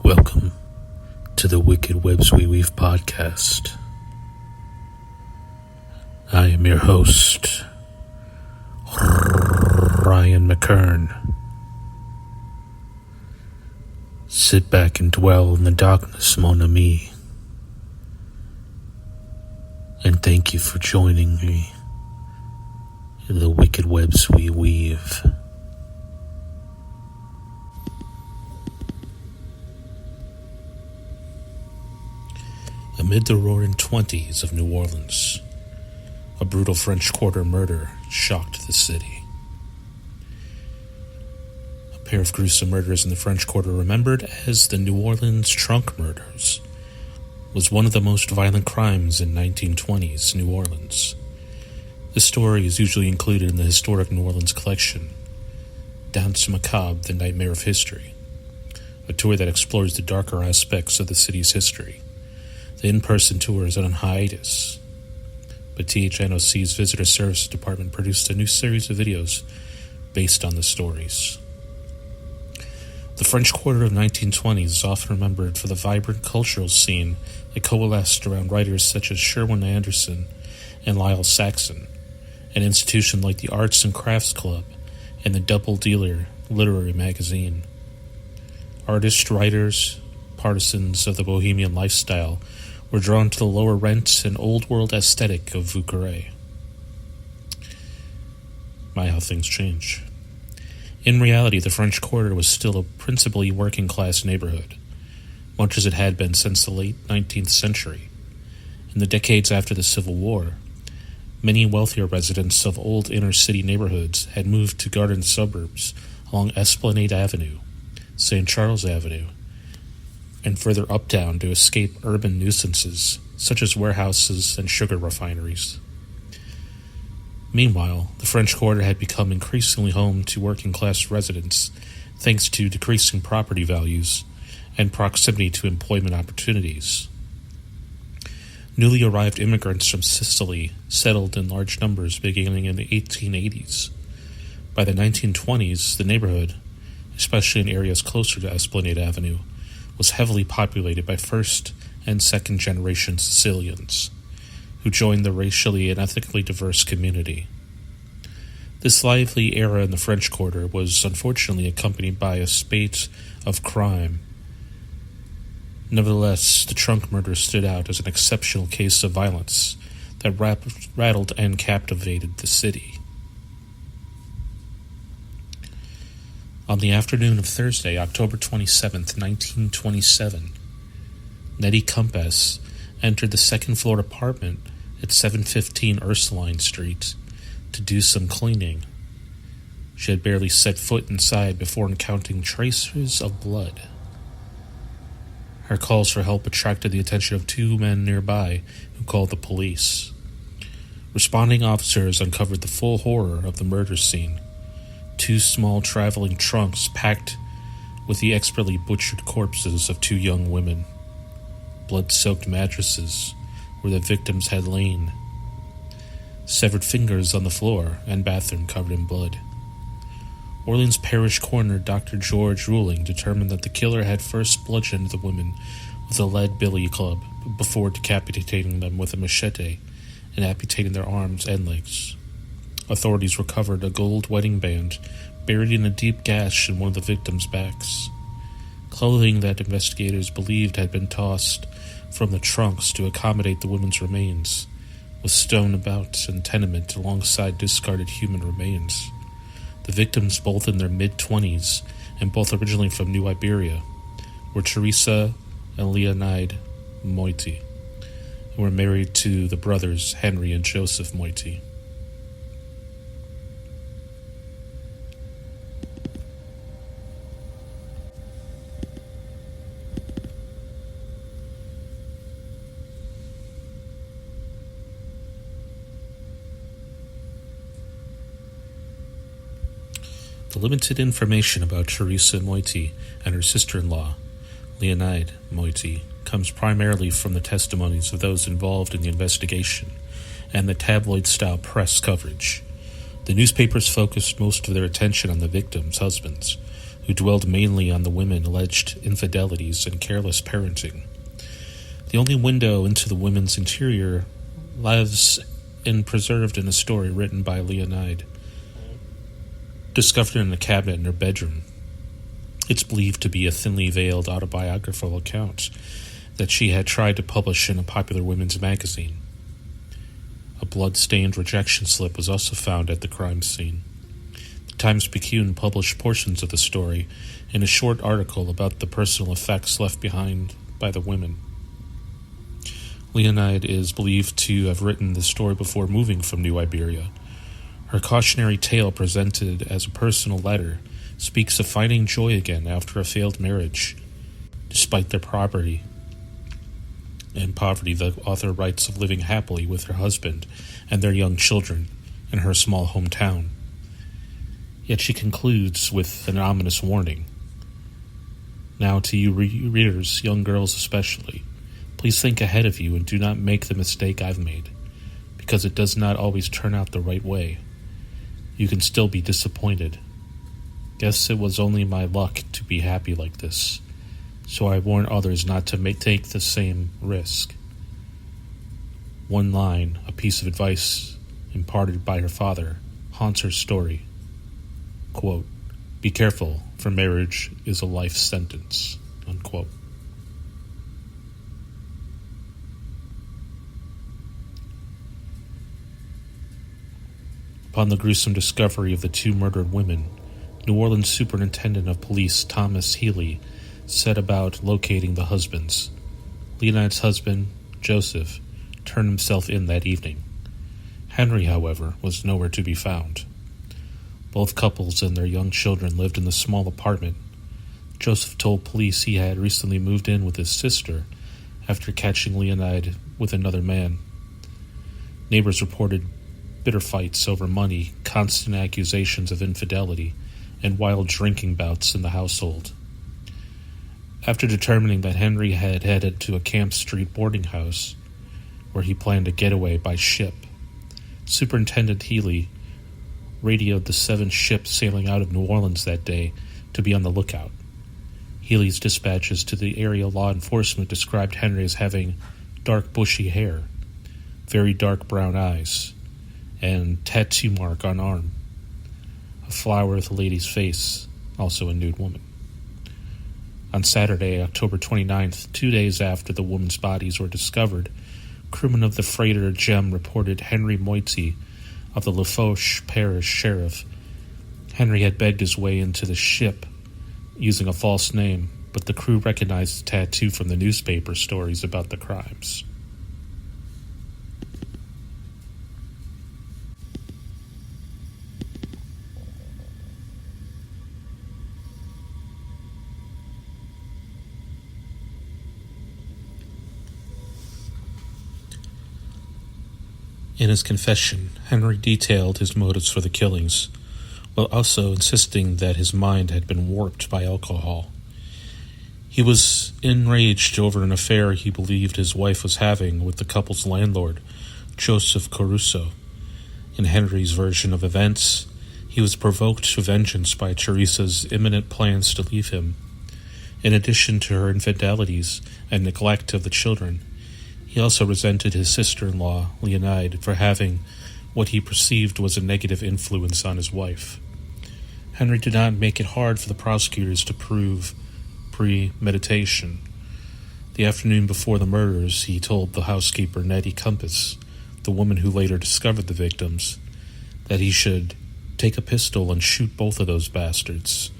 Welcome to the Wicked Webs We Weave podcast. I am your host, Ryan Mckern. Sit back and dwell in the darkness, mon ami. And thank you for joining me in the Wicked Webs We Weave. Amid the roaring 20s of New Orleans, a brutal French Quarter murder shocked the city. A pair of gruesome murders in the French Quarter, remembered as the New Orleans Trunk Murders, was one of the most violent crimes in 1920s New Orleans. The story is usually included in the historic New Orleans collection, Danse Macabre, The Nightmare of History, a tour that explores the darker aspects of the city's history. The in-person tour is on hiatus, but THNOC's Visitor Services Department produced a new series of videos based on the stories. The French Quarter of 1920s is often remembered for the vibrant cultural scene that coalesced around writers such as Sherwin Anderson and Lyle Saxon, an institution like the Arts and Crafts Club and the Double Dealer literary magazine. Artists, writers, partisans of the bohemian lifestyle were drawn to the lower rent and old-world aesthetic of Vucqueray. My, how things change. In reality, the French Quarter was still a principally working-class neighborhood, much as it had been since the late 19th century. In the decades after the Civil War, many wealthier residents of old inner-city neighborhoods had moved to garden suburbs along Esplanade Avenue, St. Charles Avenue, and further uptown to escape urban nuisances such as warehouses and sugar refineries. Meanwhile, the French Quarter had become increasingly home to working-class residents thanks to decreasing property values and proximity to employment opportunities. Newly arrived immigrants from Sicily settled in large numbers beginning in the 1880s. By the 1920s, the neighborhood, especially in areas closer to Esplanade Avenue, was heavily populated by first- and second-generation Sicilians, who joined the racially and ethnically diverse community. This lively era in the French Quarter was unfortunately accompanied by a spate of crime. Nevertheless, the Trunk murder stood out as an exceptional case of violence that rattled and captivated the city. On the afternoon of Thursday, October 27th, 1927, Nettie Compass entered the second-floor apartment at 715 Ursuline Street to do some cleaning. She had barely set foot inside before encountering traces of blood. Her calls for help attracted the attention of two men nearby who called the police. Responding officers uncovered the full horror of the murder scene. Two small traveling trunks packed with the expertly butchered corpses of two young women. Blood-soaked mattresses where the victims had lain. Severed fingers on the floor and bathroom covered in blood. Orleans Parish Coroner Dr. George Ruling determined that the killer had first bludgeoned the women with a lead billy club before decapitating them with a machete and amputating their arms and legs. Authorities recovered a gold wedding band buried in a deep gash in one of the victims' backs. Clothing that investigators believed had been tossed from the trunks to accommodate the women's remains was strewn about in tenement alongside discarded human remains. The victims, both in their mid-20s and both originally from New Iberia, were Teresa and Leonide Moiti, and were married to the brothers Henry and Joseph Moiti. The limited information about Teresa Moiti and her sister-in-law, Leonide Moiti, comes primarily from the testimonies of those involved in the investigation and the tabloid-style press coverage. The newspapers focused most of their attention on the victims' husbands, who dwelled mainly on the women's alleged infidelities and careless parenting. The only window into the women's interior lies preserved in a story written by Leonide, discovered in a cabinet in her bedroom. It's believed to be a thinly veiled autobiographical account that she had tried to publish in a popular women's magazine. A blood-stained rejection slip was also found at the crime scene. The Times-Picayune published portions of the story in a short article about the personal effects left behind by the women. Leonide is believed to have written the story before moving from New Iberia. Her cautionary tale, presented as a personal letter, speaks of finding joy again after a failed marriage. Despite their poverty, the author writes of living happily with her husband and their young children in her small hometown. Yet she concludes with an ominous warning. Now to you readers, young girls especially, please think ahead of you and do not make the mistake I've made, because it does not always turn out the right way. You can still be disappointed. Guess it was only my luck to be happy like this, so I warn others not to take the same risk. One line, a piece of advice imparted by her father, haunts her story. Quote, "Be careful, for marriage is a life sentence." Unquote. Upon the gruesome discovery of the two murdered women, New Orleans Superintendent of Police Thomas Healy set about locating the husbands. Leonide's husband, Joseph, turned himself in that evening. Henry, however, was nowhere to be found. Both couples and their young children lived in the small apartment. Joseph told police he had recently moved in with his sister after catching Leonide with another man. Neighbors reported bitter fights over money, constant accusations of infidelity, and wild drinking bouts in the household. After determining that Henry had headed to a Camp Street boarding house, where he planned a getaway by ship, Superintendent Healy radioed the 7 ships sailing out of New Orleans that day to be on the lookout. Healy's dispatches to the area law enforcement described Henry as having dark bushy hair, very dark brown eyes, and tattoo mark on arm, a flower with a lady's face, also a nude woman. On Saturday, October 29th, 2 days after the women's bodies were discovered, crewmen of the freighter Gem reported Henry Moiti of the Lafourche Parish Sheriff. Henry had begged his way into the ship using a false name, but the crew recognized the tattoo from the newspaper stories about the crimes. In his confession, Henry detailed his motives for the killings, while also insisting that his mind had been warped by alcohol. He was enraged over an affair he believed his wife was having with the couple's landlord, Joseph Caruso. In Henry's version of events, he was provoked to vengeance by Teresa's imminent plans to leave him. In addition to her infidelities and neglect of the children, he also resented his sister-in-law, Leonide, for having what he perceived was a negative influence on his wife. Henry did not make it hard for the prosecutors to prove premeditation. The afternoon before the murders, he told the housekeeper, Nettie Compass, the woman who later discovered the victims, that he should take a pistol and shoot both of those bastards.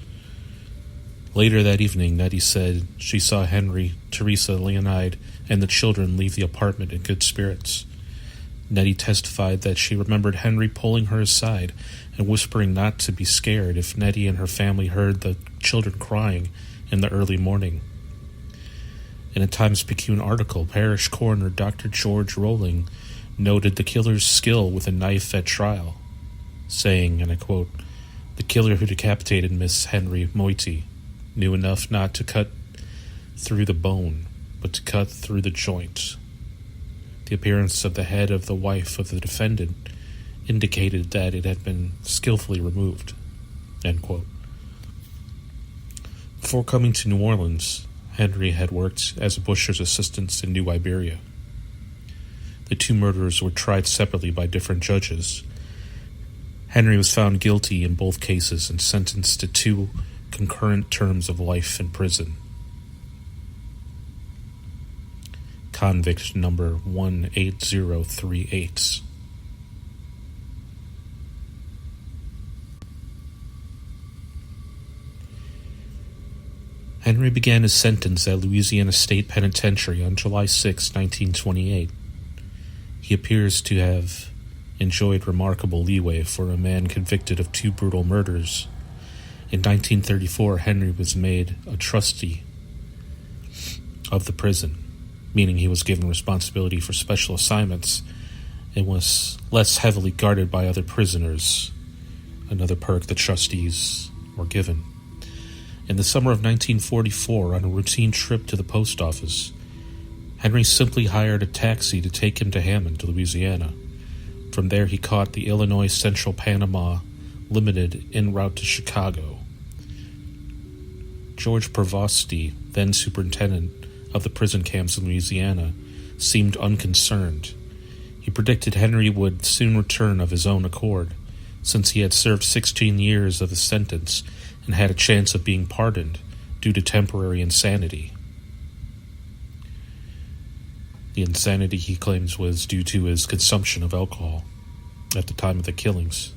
Later that evening, Nettie said she saw Henry, Teresa, Leonide, and the children leave the apartment in good spirits. Nettie testified that she remembered Henry pulling her aside and whispering not to be scared if Nettie and her family heard the children crying in the early morning. In a Times-Picayune article, Parish Coroner Dr. George Rowling noted the killer's skill with a knife at trial, saying, and I quote, "The killer who decapitated Miss Henry Moiti knew enough not to cut through the bone, but to cut through the joint. The appearance of the head of the wife of the defendant indicated that it had been skillfully removed." End quote. Before coming to New Orleans, Henry had worked as a butcher's assistant in New Iberia. The two murderers were tried separately by different judges. Henry was found guilty in both cases and sentenced to 2 concurrent terms of life in prison. Convict number 18038. Henry began his sentence at Louisiana State Penitentiary on July 6, 1928. He appears to have enjoyed remarkable leeway for a man convicted of 2 brutal murders. In 1934, Henry was made a trustee of the prison, meaning he was given responsibility for special assignments and was less heavily guarded by other prisoners, another perk the trustees were given. In the summer of 1944, on a routine trip to the post office, Henry simply hired a taxi to take him to Hammond, Louisiana. From there, he caught the Illinois Central Panama Limited en route to Chicago. George Prevosti, then superintendent of the prison camps in Louisiana, seemed unconcerned. He predicted Henry would soon return of his own accord, since he had served 16 years of his sentence and had a chance of being pardoned due to temporary insanity. The insanity, he claims, was due to his consumption of alcohol at the time of the killings.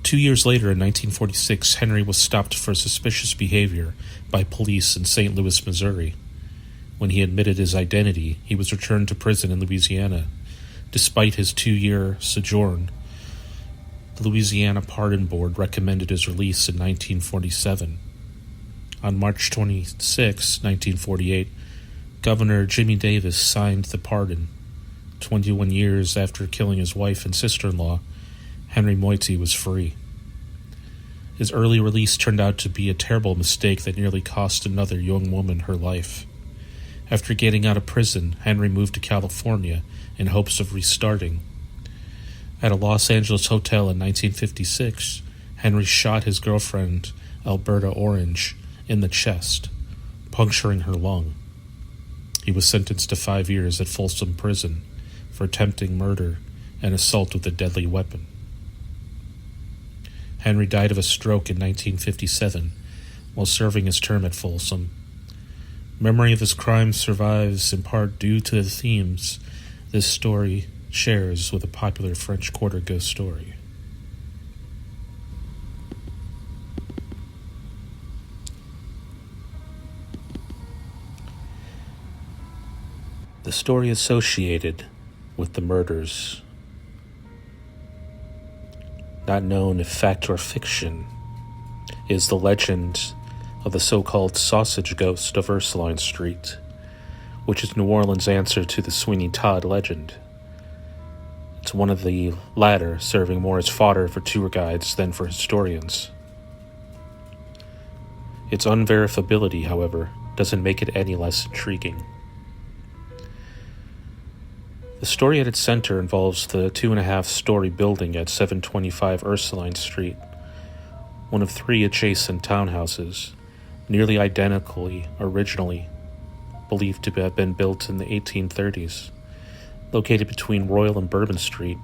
2 years later, in 1946, Henry was stopped for suspicious behavior by police in St. Louis, Missouri. When he admitted his identity, he was returned to prison in Louisiana. Despite his 2-year sojourn, the Louisiana Pardon Board recommended his release in 1947. On March 26, 1948, Governor Jimmy Davis signed the pardon. 21 years after killing his wife and sister-in-law, Henry Moiti was free. His early release turned out to be a terrible mistake that nearly cost another young woman her life. After getting out of prison, Henry moved to California in hopes of restarting. At a Los Angeles hotel in 1956, Henry shot his girlfriend, Alberta Orange, in the chest, puncturing her lung. He was sentenced to 5 years at Folsom Prison for attempting murder and assault with a deadly weapon. Henry died of a stroke in 1957 while serving his term at Folsom. Memory of his crimes survives in part due to the themes this story shares with a popular French Quarter ghost story. The story associated with the murders, not known if fact or fiction, is the legend of the so-called sausage ghost of Ursuline Street, which is New Orleans' answer to the Sweeney Todd legend. It's one of the latter, serving more as fodder for tour guides than for historians. Its unverifiability, however, doesn't make it any less intriguing. The story at its center involves the 2.5-story building at 725 Ursuline Street, one of 3 adjacent townhouses, nearly identically originally believed to have been built in the 1830s. Located between Royal and Bourbon Street,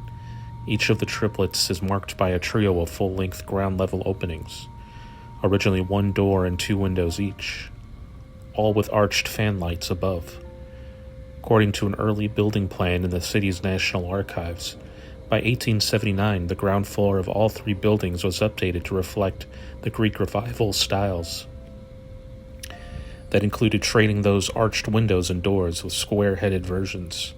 each of the triplets is marked by a trio of full-length ground-level openings, originally 1 door and 2 windows each, all with arched fan lights above. According to an early building plan in the city's National Archives, by 1879 the ground floor of all 3 buildings was updated to reflect the Greek Revival styles. That included trading those arched windows and doors with square-headed versions.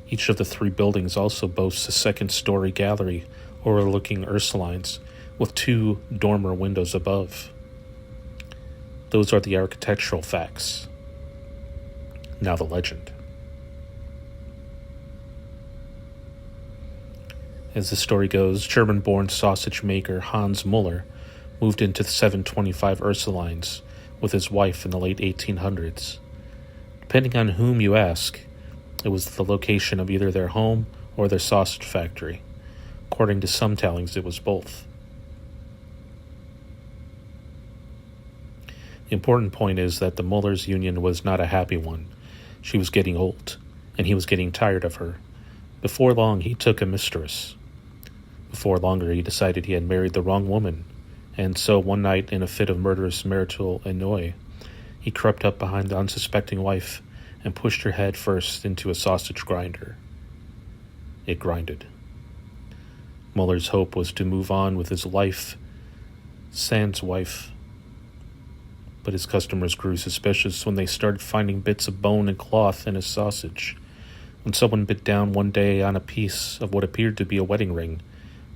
Each of the 3 buildings also boasts a 2nd-story gallery overlooking Ursulines, with 2 dormer windows above. Those are the architectural facts. Now the legend. As the story goes, German-born sausage maker Hans Muller moved into the 725 Ursulines with his wife in the late 1800s. Depending on whom you ask, it was the location of either their home or their sausage factory. According to some tellings, it was both. The important point is that the Muller's union was not a happy one. She was getting old, and he was getting tired of her. Before long, he took a mistress. Before longer, he decided he had married the wrong woman, and so one night, in a fit of murderous marital annoy, he crept up behind the unsuspecting wife and pushed her head first into a sausage grinder. It grinded. Muller's hope was to move on with his life, sans wife. But his customers grew suspicious when they started finding bits of bone and cloth in his sausage. When someone bit down one day on a piece of what appeared to be a wedding ring,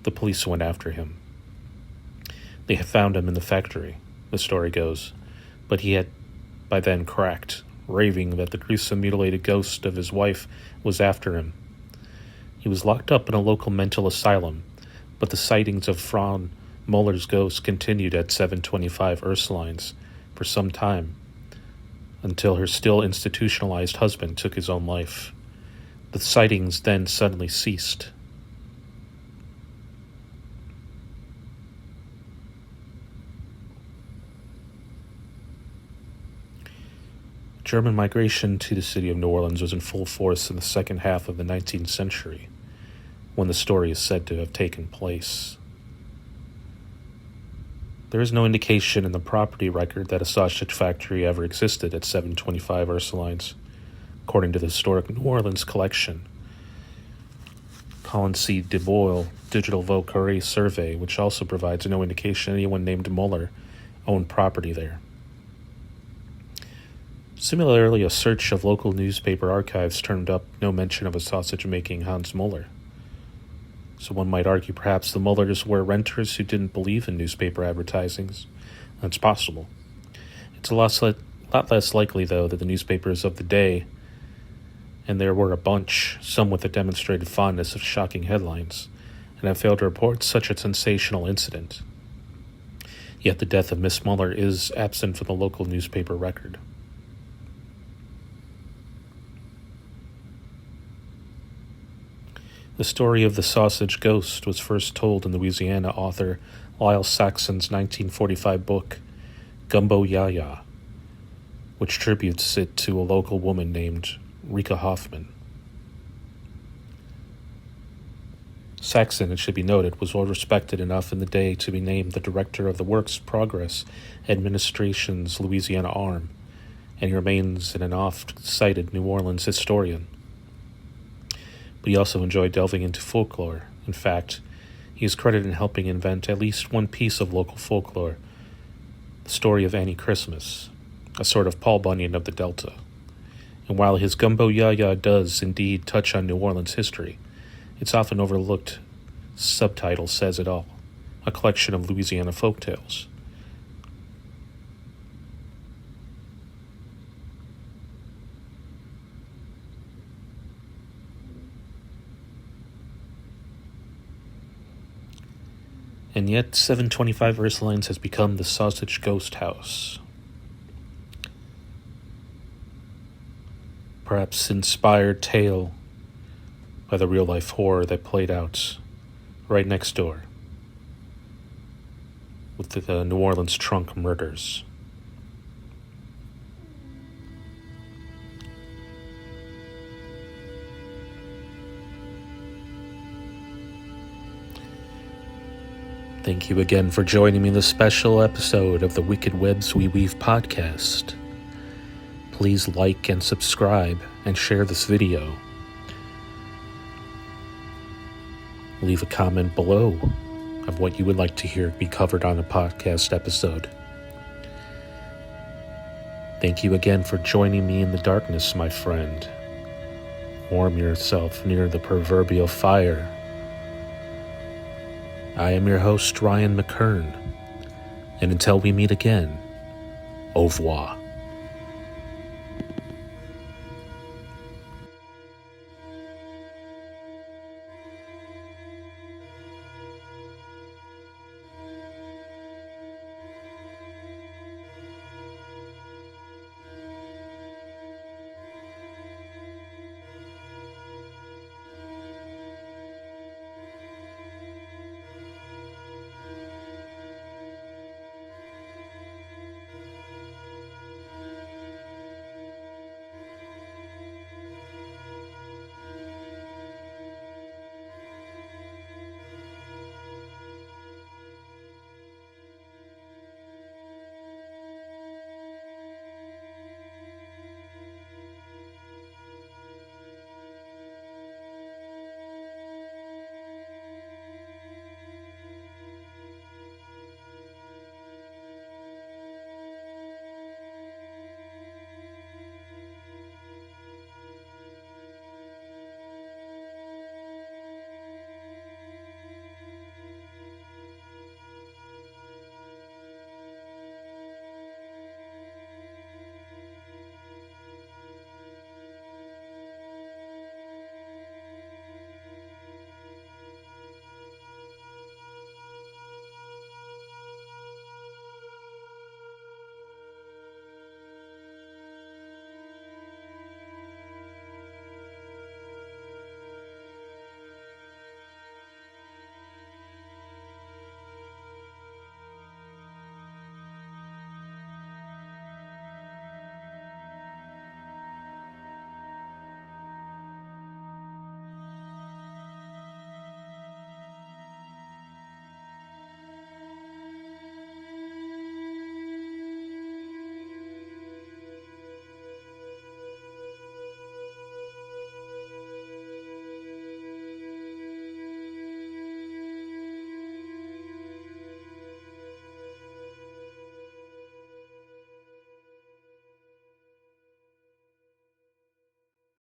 the police went after him. They had found him in the factory, the story goes, but he had by then cracked, raving that the gruesome mutilated ghost of his wife was after him. He was locked up in a local mental asylum, but the sightings of Frau Muller's ghost continued at 725 Ursulines for some time, until her still institutionalized husband took his own life. The sightings then suddenly ceased. German migration to the city of New Orleans was in full force in the second half of the 19th century, when the story is said to have taken place. There is no indication in the property record that a sausage factory ever existed at 725 Ursulines, according to the Historic New Orleans Collection. Colin C. DeBoyle Digital Vocare Survey, which also provides no indication anyone named Muller owned property there. Similarly, a search of local newspaper archives turned up no mention of a sausage-making Hans Muller. So one might argue perhaps the Mullers were renters who didn't believe in newspaper advertisings. That's possible. It's a lot less likely, though, that the newspapers of the day, and there were a bunch, some with a demonstrated fondness of shocking headlines, and have failed to report such a sensational incident. Yet the death of Miss Muller is absent from the local newspaper record. The story of the sausage ghost was first told in Louisiana author Lyle Saxon's 1945 book, Gumbo Yaya, which tributes it to a local woman named Rika Hoffman. Saxon, it should be noted, was well respected enough in the day to be named the director of the Works Progress Administration's Louisiana arm, and he remains an oft-cited New Orleans historian. But he also enjoyed delving into folklore. In fact, he is credited in helping invent at least one piece of local folklore, the story of Annie Christmas, a sort of Paul Bunyan of the Delta. And while his Gumbo Yaya does indeed touch on New Orleans history, its often overlooked subtitle says it all, a collection of Louisiana folktales. And yet 725 Ursulines has become the Sausage Ghost House. Perhaps inspired tale by the real-life horror that played out right next door with the New Orleans trunk murders. Thank you again for joining me in this special episode of the Wicked Webs We Weave podcast. Please like and subscribe and share this video. Leave a comment below of what you would like to hear be covered on a podcast episode. Thank you again for joining me in the darkness, my friend. Warm yourself near the proverbial fire. I am your host, Ryan Mckern, and until we meet again, au revoir.